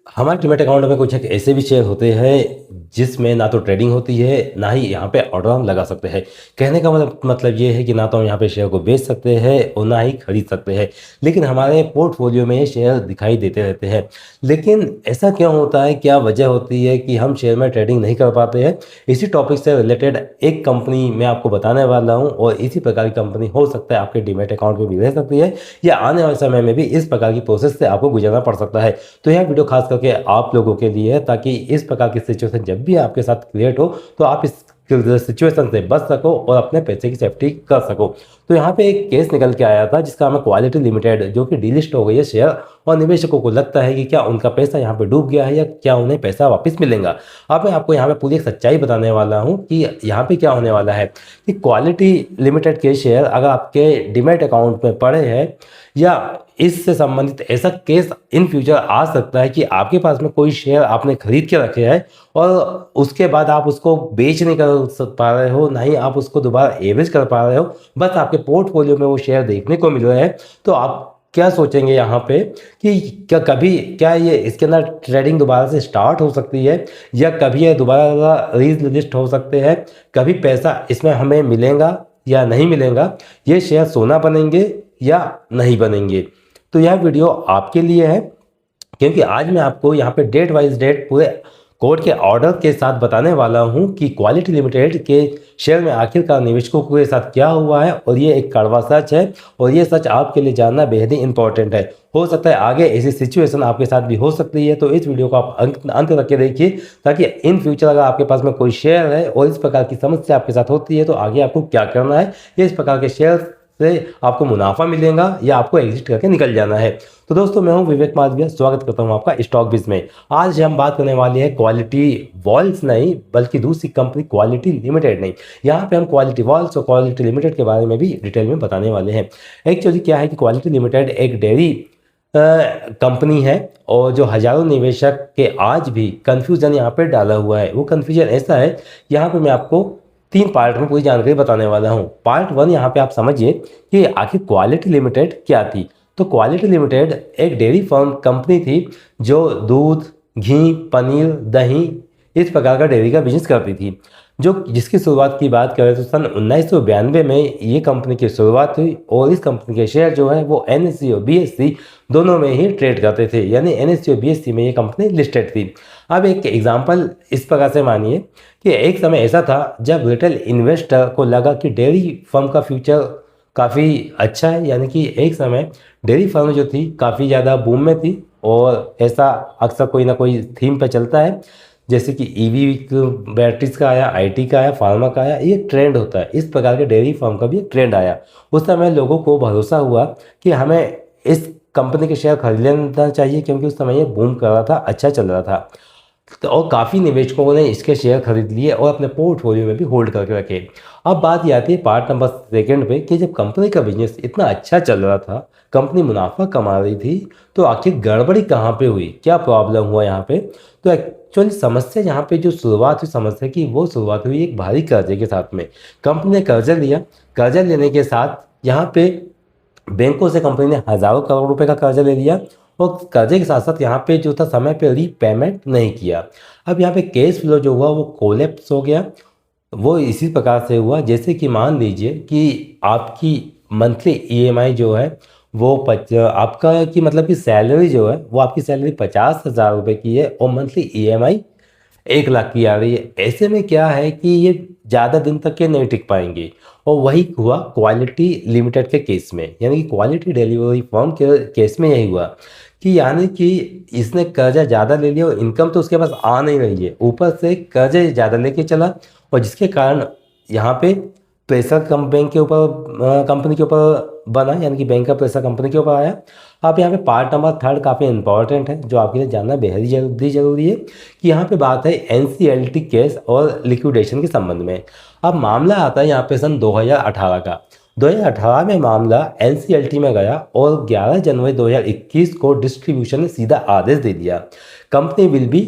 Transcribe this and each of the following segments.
हमारे demat account में कुछ एक ऐसे भी शेयर होते हैं जिसमें ना तो ट्रेडिंग होती है, ना ही यहाँ पे ऑर्डर हम लगा सकते हैं। कहने का मतलब ये है कि ना तो हम यहाँ पे शेयर को बेच सकते हैं और ना ही खरीद सकते हैं, लेकिन हमारे पोर्टफोलियो में ये शेयर दिखाई देते रहते हैं। लेकिन ऐसा क्यों होता है, क्या वजह होती है कि हम शेयर में ट्रेडिंग नहीं कर पाते हैं? इसी टॉपिक से रिलेटेड एक कंपनी मैं आपको बताने वाला हूँ, और इसी प्रकार की कंपनी हो सकता है आपके डीमैट अकाउंट में भी रह सकती है, या आने वाले समय में भी इस प्रकार की प्रोसेस से आपको गुजरना पड़ सकता है। तो यह वीडियो खास करके आप लोगों के लिए है, ताकि इस प्रकार की सिचुएशन जब भी आपके साथ क्रिएट हो तो आप इस सिचुएशन से बच सको और अपने पैसे की सेफ्टी कर सको। तो यहाँ पे एक केस निकल के आया था जिसका नाम है क्वालिटी लिमिटेड, जो कि डीलिस्ट हो गई है शेयर, और निवेशकों को लगता है कि क्या उनका पैसा यहाँ पे डूब गया है या क्या उन्हें पैसा वापस मिलेगा। अब मैं आपको यहाँ पे पूरी एक सच्चाई बताने वाला हूँ कि यहाँ पे क्या होने वाला है। कि क्वालिटी लिमिटेड के शेयर अगर आपके डीमैट अकाउंट में पड़े हैं, या इससे संबंधित ऐसा केस इन फ्यूचर आ सकता है कि आपके पास में कोई शेयर आपने खरीद के रखे हैं और उसके बाद आप उसको बेच नहीं कर पा रहे हो, ना ही आप उसको दोबारा एवरेज कर पा रहे हो, बस आपके पोर्टफोलियो में वो शेयर देखने को मिल रहे हैं। तो आप क्या सोचेंगे यहाँ पे कि क्या ये इसके अंदर ट्रेडिंग दोबारा से स्टार्ट हो सकती है, या कभी ये दोबारा रीलिस्ट हो सकते हैं, कभी पैसा इसमें हमें मिलेगा या नहीं मिलेगा, ये शेयर सोना बनेंगे या नहीं बनेंगे। तो यह वीडियो आपके लिए है, क्योंकि आज मैं आपको यहाँ पे डेट वाइज डेट पूरे कोर्ट के ऑर्डर के साथ बताने वाला हूँ कि क्वालिटी लिमिटेड के शेयर में आखिरकार निवेशकों के साथ क्या हुआ है, और ये एक कड़वा सच है, और ये सच आपके लिए जानना बेहद ही इंपॉर्टेंट है। हो सकता है आगे ऐसी सिचुएशन आपके साथ भी हो सकती है, तो इस वीडियो को आप अंत तक के देखिए, ताकि इन फ्यूचर अगर आपके पास में कोई शेयर है और इस प्रकार की समस्या आपके साथ होती है तो आगे आपको क्या करना है, या इस प्रकार के शेयर से आपको मुनाफा मिलेगा या आपको एग्जिट करके निकल जाना है। तो दोस्तों, मैं हूं विवेक माधविया, स्वागत करता हूं आपका स्टॉक बिज में। आज हम बात करने वाले हैं क्वालिटी वॉल्स नहीं, बल्कि दूसरी कंपनी क्वालिटी लिमिटेड नहीं। यहाँ पे हम क्वालिटी वॉल्स और क्वालिटी लिमिटेड के बारे में भी डिटेल में बताने वाले हैं। एक्चुअली क्या है कि क्वालिटी लिमिटेड एक डेयरी कंपनी है, और जो हजारों निवेशक के आज भी कंफ्यूजन यहाँ पे डाला हुआ है। वो कंफ्यूजन ऐसा है, यहाँ पे मैं आपको 3 पार्ट में पूरी जानकारी बताने वाला हूँ। पार्ट 1 यहाँ पे आप समझिए कि आखिर क्वालिटी लिमिटेड क्या थी। तो क्वालिटी लिमिटेड एक डेयरी फार्म कंपनी थी जो दूध, घी, पनीर, दही, इस प्रकार का डेयरी का बिजनेस करती थी। जिसकी शुरुआत की बात करें तो सन 1992 में ये कंपनी की शुरुआत हुई, और इस कंपनी के शेयर जो है वो NSE और BSE दोनों में ही ट्रेड करते थे, यानी NSE और BSE में ये कंपनी लिस्टेड थी। अब एक एग्जांपल इस प्रकार से मानिए कि एक समय ऐसा था जब रिटेल इन्वेस्टर को लगा कि डेयरी फार्म का फ्यूचर काफ़ी अच्छा है, यानी कि एक समय डेयरी फार्म जो थी काफ़ी ज़्यादा बूम में थी, और ऐसा अक्सर कोई ना कोई थीम पे चलता है, जैसे कि EV बैटरीज का आया, IT का आया, फार्मा का आया, ये ट्रेंड होता है। इस प्रकार के डेयरी फार्म का भी एक ट्रेंड आया। उस समय लोगों को भरोसा हुआ कि हमें इस कंपनी के शेयर खरीद लेना चाहिए, क्योंकि उस समय ये बूम कर रहा था, अच्छा चल रहा था। तो और काफ़ी निवेशकों ने इसके शेयर खरीद लिए और अपने पोर्टफोलियो में भी होल्ड करके रखे। अब बात ये आती है पार्ट नंबर 2 पे, कि जब कंपनी का बिजनेस इतना अच्छा चल रहा था, कंपनी मुनाफा कमा रही थी, तो आखिर गड़बड़ी कहाँ पे हुई, क्या प्रॉब्लम हुआ यहाँ पे। तो एक्चुअली समस्या यहाँ पे जो शुरुआत हुई समस्या की, वो शुरुआत हुई एक भारी कर्जे के साथ में। कंपनी ने कर्जा लिया, कर्जा लेने के साथ यहाँ पे बैंकों से कंपनी ने हज़ारों करोड़ रुपए का कर्जा ले लिया, और कर्जे के साथ साथ यहाँ पे जो था समय पे रीपेमेंट नहीं किया। अब यहाँ पे कैश फ्लो जो हुआ वो कोलैप्स हो गया। वो इसी प्रकार से हुआ जैसे कि मान लीजिए कि आपकी मंथली EMI जो है वो आपका की मतलब कि सैलरी जो है वो आपकी सैलरी 50,000 रुपये की है, और मंथली EMI 1 लाख की आ रही है। ऐसे में क्या है कि ये ज़्यादा दिन तक के नहीं टिक पाएंगे, और वही हुआ क्वालिटी लिमिटेड के केस में, यानी कि क्वालिटी डिलीवरी फर्म के केस में यही हुआ कि यानी कि इसने कर्जा ज़्यादा ले लिया और इनकम तो उसके पास आ नहीं रही है, ऊपर से कर्जे ज़्यादा लेके चला, और जिसके कारण यहाँ पे प्रेशर बैंक के ऊपर कंपनी के ऊपर बना, यानी कि बैंक का प्रेशर कंपनी के ऊपर आया। अब यहाँ पे पार्ट नंबर 3 काफ़ी इंपॉर्टेंट है, जो आपके लिए जानना बेहद ही जरूरी है, कि यहाँ पे बात है NCLT केस और लिक्विडेशन के संबंध में। अब मामला आता है यहाँ पे सन 2018 का। 2018 में मामला NCLT में गया, और 11 जनवरी 2021 को डिस्ट्रीब्यूशन ने सीधा आदेश दे दिया, कंपनी विल बी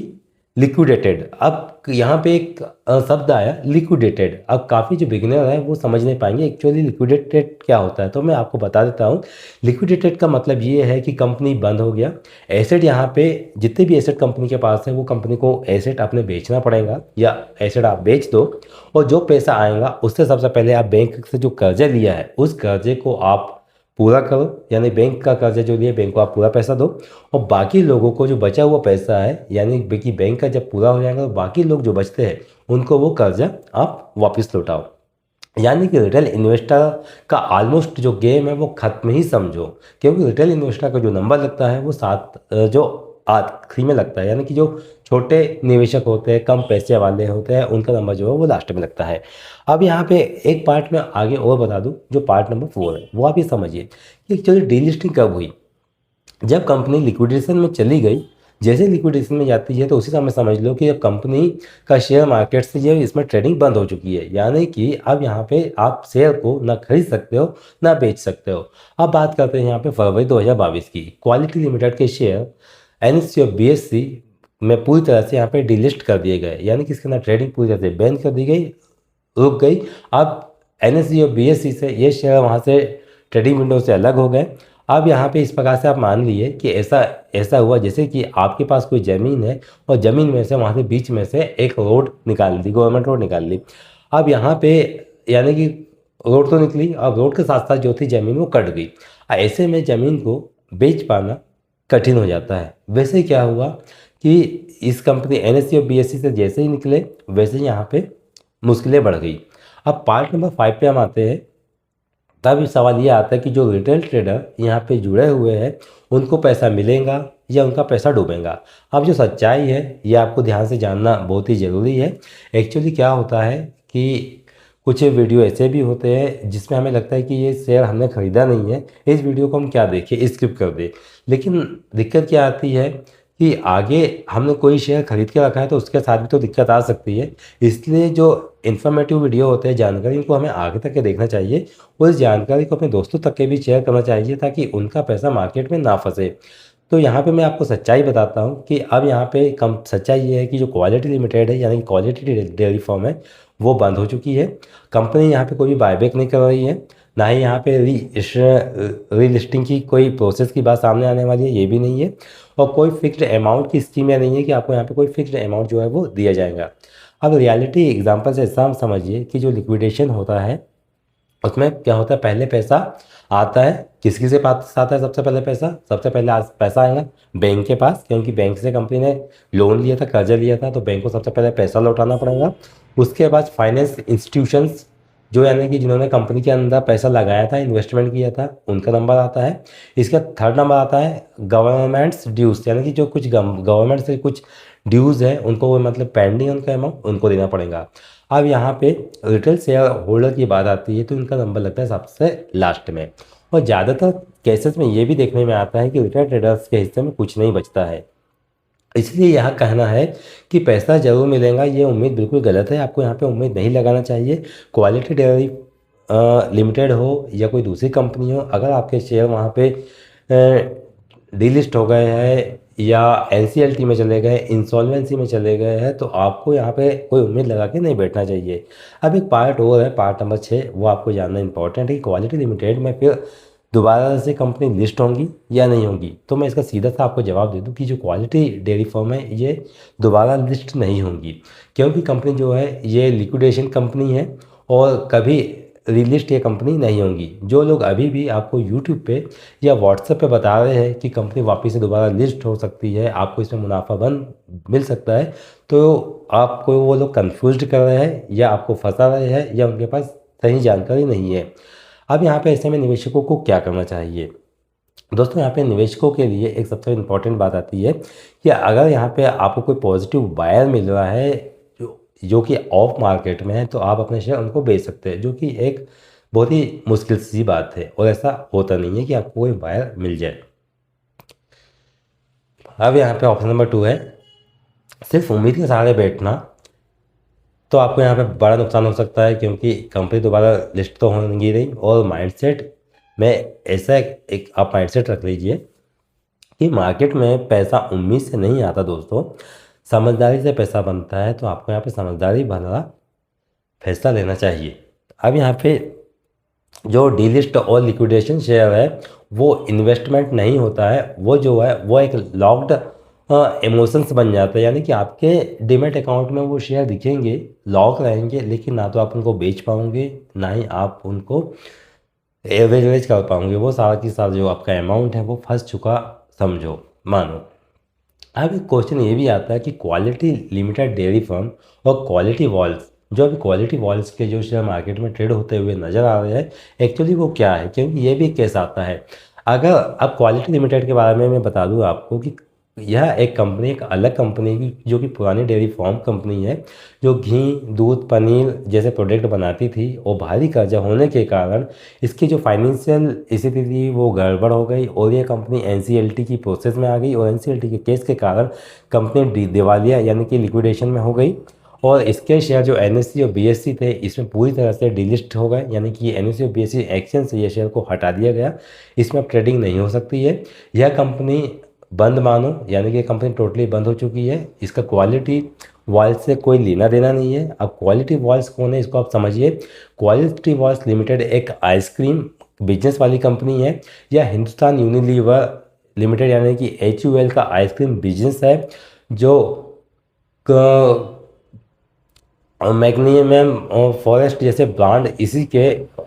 लिक्विडेटेड। अब यहाँ पे एक शब्द आया लिक्विडेटेड। अब काफ़ी जो बिगिनर है वो समझ नहीं पाएंगे एक्चुअली लिक्विडेटेड क्या होता है, तो मैं आपको बता देता हूँ। लिक्विडेटेड का मतलब ये है कि कंपनी बंद हो गया। एसेट यहाँ पे जितने भी एसेट कंपनी के पास है वो कंपनी को एसेट अपने बेचना पड़ेगा, या एसेट आप बेच दो और जो पैसा आएगा उससे सबसे पहले आप बैंक से जो कर्जा लिया है उस कर्जे को आप पूरा करो, यानी बैंक का कर्जा जो लिया बैंक को आप पूरा पैसा दो, और बाकी लोगों को जो बचा हुआ पैसा है, यानी कि बैंक का जब पूरा हो जाएगा तो बाकी लोग जो बचते हैं उनको वो कर्जा आप वापस लौटाओ। यानी कि रिटेल इन्वेस्टर का ऑलमोस्ट जो गेम है वो खत्म ही समझो, क्योंकि रिटेल इन्वेस्टर का जो नंबर लगता है वो जो आखिरी में लगता है, यानी कि जो छोटे निवेशक होते हैं, कम पैसे वाले होते हैं, उनका नंबर जो है वो लास्ट में लगता है। अब यहाँ पे एक पार्ट में आगे और बता दूं, जो पार्ट नंबर 4 है वो आप ये समझिए कि एक्चुअली डीलिस्टिंग कब हुई। जब कंपनी लिक्विडेशन में चली गई, जैसे लिक्विडेशन में जाती है तो उसी समय समझ लो कि अब कंपनी का शेयर मार्केट से जो इसमें ट्रेडिंग बंद हो चुकी है, यानी कि अब यहाँ पे आप शेयर को ना खरीद सकते हो ना बेच सकते हो। अब बात करते हैं यहाँ पे फरवरी 2022 की। क्वालिटी लिमिटेड के शेयर NSE और BSE में पूरी तरह से यहाँ पे डिलिस्ट कर दिए गए, यानी कि इसके अंदर ट्रेडिंग पूरी तरह से बैन कर दी गई, रुक गई। अब NSE और BSE से ये शेयर वहाँ से ट्रेडिंग विंडो से अलग हो गए। अब यहाँ पे इस प्रकार से आप मान लिए कि ऐसा ऐसा हुआ जैसे कि आपके पास कोई ज़मीन है और ज़मीन में से वहाँ से बीच में से एक रोड निकाल दी, गवर्नमेंट रोड निकाल ली। अब यहाँ पे यानी कि रोड तो निकली, अब रोड के साथ साथ जो थी ज़मीन वो कट गई। ऐसे में ज़मीन को बेच पाना कठिन हो जाता है। वैसे ही क्या हुआ कि इस कंपनी NSE और BSE से जैसे ही निकले वैसे ही यहाँ पे मुश्किलें बढ़ गई। अब पार्ट नंबर 5 पे हम आते हैं। तब सवाल ये आता है कि जो रिटेल ट्रेडर यहाँ पे जुड़े हुए हैं उनको पैसा मिलेगा या उनका पैसा डूबेगा। अब जो सच्चाई है ये आपको ध्यान से जानना बहुत ही ज़रूरी है। एक्चुअली क्या होता है कि कुछ वीडियो ऐसे भी होते हैं जिसमें हमें लगता है कि ये शेयर हमने ख़रीदा नहीं है, इस वीडियो को हम क्या देखें, स्किप कर दें। लेकिन दिक्कत क्या आती है कि आगे हमने कोई शेयर खरीद के रखा है तो उसके साथ भी तो दिक्कत आ सकती है। इसलिए जो इन्फॉर्मेटिव वीडियो होते हैं, जानकारी को हमें आगे तक के देखना चाहिए और इस जानकारी को अपने दोस्तों तक के भी शेयर करना चाहिए ताकि उनका पैसा मार्केट में ना फंसे। तो यहाँ पे मैं आपको सच्चाई बताता हूँ कि अब यहाँ पे कम सच्चाई ये है कि जो क्वालिटी लिमिटेड है यानी कि क्वालिटी डेयरी फॉर्म है वो बंद हो चुकी है। कंपनी यहाँ पे कोई भी बायबैक नहीं कर रही है, ना ही यहाँ पे रीलिस्टिंग की कोई प्रोसेस की बात सामने आने वाली है, ये भी नहीं है। और कोई फिक्स्ड अमाउंट की स्कीम या नहीं है कि आपको यहाँ पे कोई फिक्स्ड अमाउंट जो है वो दिया जाएगा। अब रियलिटी एग्जांपल से ऐसा हम समझिए कि जो लिक्विडेशन होता है उसमें क्या होता है, पहले पैसा आता है, किसकी से पास आता है सबसे पहले पैसा, सबसे पहले पैसा आएगा बैंक के पास, क्योंकि बैंक से कंपनी ने लोन लिया था, कर्जा लिया था, तो बैंक को सबसे पहले पैसा लौटाना पड़ेगा। उसके बाद फाइनेंस इंस्टीट्यूशंस जो यानी कि जिन्होंने कंपनी के अंदर पैसा लगाया था, इन्वेस्टमेंट किया था, उनका नंबर आता है। इसका थर्ड नंबर आता है गवर्नमेंट्स ड्यूज, यानी कि जो कुछ गवर्नमेंट से कुछ ड्यूज़ है उनको वो मतलब पेंडिंग उनका अमाउंट उनको देना पड़ेगा। अब यहाँ पे रिटेल शेयर होल्डर की बात आती है तो इनका नंबर लगता है सबसे लास्ट में। और ज़्यादातर केसेस में ये भी देखने में आता है कि रिटेल ट्रेडर्स के हिस्से में कुछ नहीं बचता है। इसलिए यहाँ कहना है कि पैसा जरूर मिलेगा, ये उम्मीद बिल्कुल गलत है। आपको यहाँ पे उम्मीद नहीं लगाना चाहिए। क्वालिटी डेयरी लिमिटेड हो या कोई दूसरी कंपनी हो, अगर आपके शेयर वहाँ पे डीलिस्ट हो गए हैं या NCLT में चले गए, इंसॉल्वेंसी में चले गए हैं, तो आपको यहाँ पे कोई उम्मीद लगा के नहीं बैठना चाहिए। अब एक पार्ट और है, पार्ट नंबर 6, वो आपको जानना इंपॉर्टेंट है कि क्वालिटी लिमिटेड में फिर दोबारा से कंपनी लिस्ट होंगी या नहीं होंगी। तो मैं इसका सीधा सा आपको जवाब दे दूं कि जो क्वालिटी डेयरी फॉर्म है ये दोबारा लिस्ट नहीं होंगी, क्योंकि कंपनी जो है ये लिक्विडेशन कंपनी है और कभी रिलिस्ट ये कंपनी नहीं होंगी। जो लोग अभी भी आपको यूट्यूब पे या व्हाट्सएप पे बता रहे हैं कि कंपनी वापस से दोबारा लिस्ट हो सकती है, आपको इसमें मुनाफा बन मिल सकता है, तो आपको वो लोग कंफ्यूज कर रहे हैं या आपको फंसा रहे हैं या उनके पास सही जानकारी नहीं है। अब यहाँ पे ऐसे में निवेशकों को क्या करना चाहिए दोस्तों? यहाँ पे निवेशकों के लिए एक सबसे इम्पॉर्टेंट बात आती है कि अगर यहाँ पे आपको कोई पॉजिटिव बायर मिल रहा है जो कि ऑफ मार्केट में है, तो आप अपने शेयर उनको बेच सकते हैं, जो कि एक बहुत ही मुश्किल सी बात है और ऐसा होता नहीं है कि आपको कोई बायर मिल जाए। अब यहाँ पे ऑप्शन नंबर 2 है सिर्फ उम्मीद के सहारे बैठना। तो आपको यहाँ पे बड़ा नुकसान हो सकता है, क्योंकि कंपनी दोबारा लिस्ट तो होंगी नहीं। और माइंडसेट में ऐसा एक आप माइंडसेट रख लीजिए कि मार्केट में पैसा उम्मीद से नहीं आता दोस्तों, समझदारी से पैसा बनता है, तो आपको यहाँ पे समझदारी भरा फैसला लेना चाहिए। अब यहाँ पे जो डीलिस्ट और लिक्विडेशन शेयर है वो इन्वेस्टमेंट नहीं होता है, वो जो है वो एक लॉक्ड इमोशंस बन जाता है, यानी कि आपके डीमेट अकाउंट में वो शेयर दिखेंगे, लॉक रहेंगे, लेकिन ना तो आप उनको बेच पाओगे, ना ही आप उनको एवरेज कर पाओगे। वो सारा की सारा जो आपका अमाउंट है वो फंस चुका समझो, मानो। अब एक क्वेश्चन ये भी आता है कि क्वालिटी लिमिटेड डेयरी फार्म और क्वालिटी वॉल्स, जो अभी क्वालिटी वॉल्स के जो शेयर मार्केट में ट्रेड होते हुए नज़र आ रहे हैं, एक्चुअली वो क्या है, क्योंकि ये भी एक केस आता है। अगर अब क्वालिटी लिमिटेड के बारे में मैं बता दूं आपको कि यह एक कंपनी, एक अलग कंपनी की, जो कि पुरानी डेयरी फार्म कंपनी है, जो घी, दूध, पनीर जैसे प्रोडक्ट बनाती थी, और भारी कर्जा होने के कारण इसकी जो फाइनेंशियल स्थिति थी वो गड़बड़ हो गई, और ये कंपनी एनसीएलटी की प्रोसेस में आ गई, और एनसीएलटी के केस के कारण कंपनी दिवालिया यानी कि लिक्विडेशन में हो गई, और इसके शेयर जो एनएससी और बीएससी थे इसमें पूरी तरह से डिलिस्ट हो गए, यानी कि एनएससी और बीएससी एक्सचेंज से ये शेयर को हटा दिया गया, इसमें अब ट्रेडिंग नहीं हो सकती है। यह कंपनी बंद मानो, यानी कि कंपनी टोटली बंद हो चुकी है। इसका क्वालिटी वॉल्स से कोई लेना देना नहीं है। अब क्वालिटी वॉल्स कौन है, इसको आप समझिए। क्वालिटी वॉल्स लिमिटेड एक आइसक्रीम बिजनेस वाली कंपनी है, या हिंदुस्तान यूनिलीवर लिमिटेड यानी कि HUL का आइसक्रीम बिजनेस है, जो मैग्नीशियम और फॉरेस्ट जैसे ब्रांड इसी के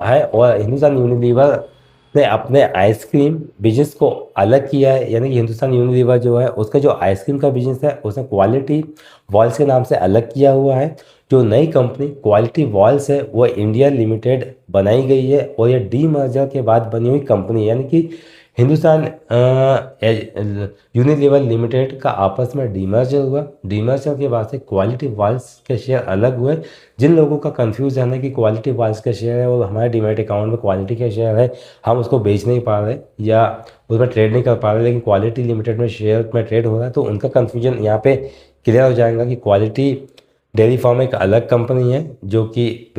है, और हिंदुस्तान यूनिलीवर ने अपने आइसक्रीम बिजनेस को अलग किया है, यानी कि हिंदुस्तान यूनिलीवर जो है उसका जो आइसक्रीम का बिजनेस है उसने क्वालिटी वॉल्स के नाम से अलग किया हुआ है। जो नई कंपनी क्वालिटी वॉल्स है वो इंडिया लिमिटेड बनाई गई है, और यह डीमर्जर के बाद बनी हुई कंपनी है, यानी कि हिंदुस्तान यूनिलीवर लिमिटेड का आपस में डीमर्जर हुआ। डीमर्जर के बाद से क्वालिटी वॉल्स के शेयर अलग हुए। जिन लोगों का कंफ्यूज है ना कि क्वालिटी वॉल्स का शेयर है और हमारे डीमैट अकाउंट में क्वालिटी का शेयर है, हम उसको बेच नहीं पा रहे या उसमें ट्रेड नहीं कर पा रहे, लेकिन क्वालिटी लिमिटेड में शेयर में ट्रेड हो रहा है, तो उनका कन्फ्यूजन यहाँ पे क्लियर हो जाएगा कि क्वालिटी डेयरी फार्म एक अलग कंपनी है, जो कि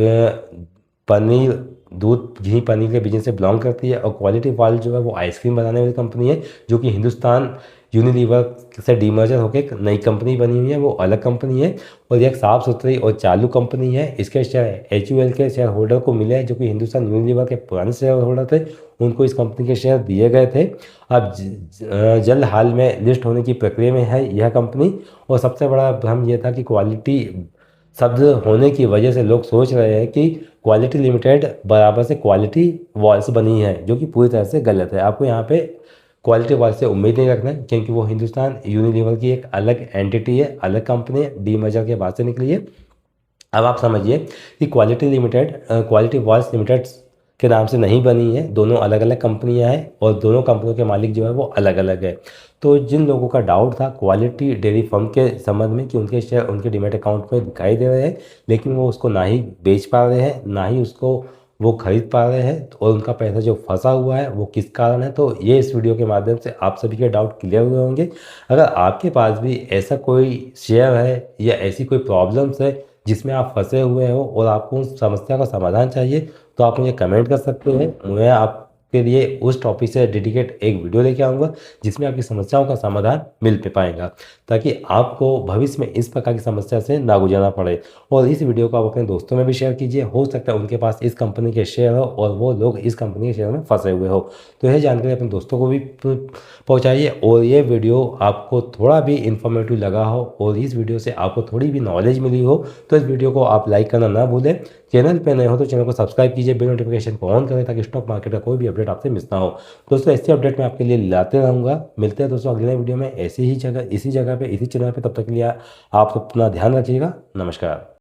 पनीर, दूध, घी, पनीर के बिजनेस से बिलोंग करती है, और क्वालिटी वॉल जो है वो आइसक्रीम बनाने वाली कंपनी है, जो कि हिंदुस्तान यूनिलीवर से डीमर्जर होकर एक नई कंपनी बनी हुई है, वो अलग कंपनी है, और ये एक साफ़ सुथरी और चालू कंपनी है। इसके शेयर HUL के शेयर होल्डर को मिले हैं, जो कि हिंदुस्तान यूनिलीवर के पुराने शेयर होल्डर थे, उनको इस कंपनी के शेयर दिए गए थे। अब जल्द हाल में लिस्ट होने की प्रक्रिया में है यह कंपनी। और सबसे बड़ा भ्रम यह था कि क्वालिटी शब्द होने की वजह से लोग सोच रहे हैं कि क्वालिटी लिमिटेड बराबर से क्वालिटी वॉल्स बनी है, जो कि पूरी तरह से गलत है। आपको यहाँ पे क्वालिटी वॉल्स से उम्मीद नहीं रखना है, क्योंकि वो हिंदुस्तान यूनिलीवर की एक अलग एंटिटी है, अलग कंपनी है, डीमर्जर के बाद से निकली है। अब आप समझिए कि quality limited quality walls limited के नाम से नहीं बनी है, दोनों अलग अलग कंपनियां हैं, और दोनों कंपनियों के मालिक जो है वो अलग अलग है। तो जिन लोगों का डाउट था क्वालिटी डेयरी फार्म के संबंध में कि उनके शेयर उनके डीमैट अकाउंट में दिखाई दे रहे हैं, लेकिन वो उसको ना ही बेच पा रहे हैं, ना ही उसको वो खरीद पा रहे हैं, और उनका पैसा जो फंसा हुआ है वो किस कारण है, तो ये इस वीडियो के माध्यम से आप सभी के डाउट क्लियर हुए होंगे। अगर आपके पास भी ऐसा कोई शेयर है या ऐसी कोई प्रॉब्लम्स है जिसमें आप फंसे हुए हो और आपको उस समस्या का समाधान चाहिए, तो आप मुझे कमेंट कर सकते हैं। मैं आपके लिए उस टॉपिक से डेडिकेट एक वीडियो लेके आऊँगा, जिसमें आपकी समस्याओं का समाधान मिल पाएगा, ताकि आपको भविष्य में इस प्रकार की समस्या से ना गुजरना पड़े। और इस वीडियो को आप अपने दोस्तों में भी शेयर कीजिए, हो सकता है उनके पास इस कंपनी के शेयर हो और वो लोग इस कंपनी के शेयर में फंसे हुए हो, तो यह जानकारी अपने दोस्तों को भी पहुँचाइए। और ये वीडियो आपको थोड़ा भी इन्फॉर्मेटिव लगा हो और इस वीडियो से आपको थोड़ी भी नॉलेज मिली हो, तो इस वीडियो को आप लाइक करना ना भूलें। चैनल पे नए हो तो चैनल को सब्सक्राइब कीजिए, बेल नोटिफिकेशन को ऑन करें, ताकि स्टॉक मार्केट का कोई भी अपडेट आपसे मिस ना हो। दोस्तों ऐसे अपडेट मैं आपके लिए लाते रहूँगा। मिलते हैं दोस्तों अगले वीडियो में ऐसी ही जगह, इसी जगह पे, इसी चैनल पे। तब तक के लिए आप अपना ध्यान रखिएगा। नमस्कार।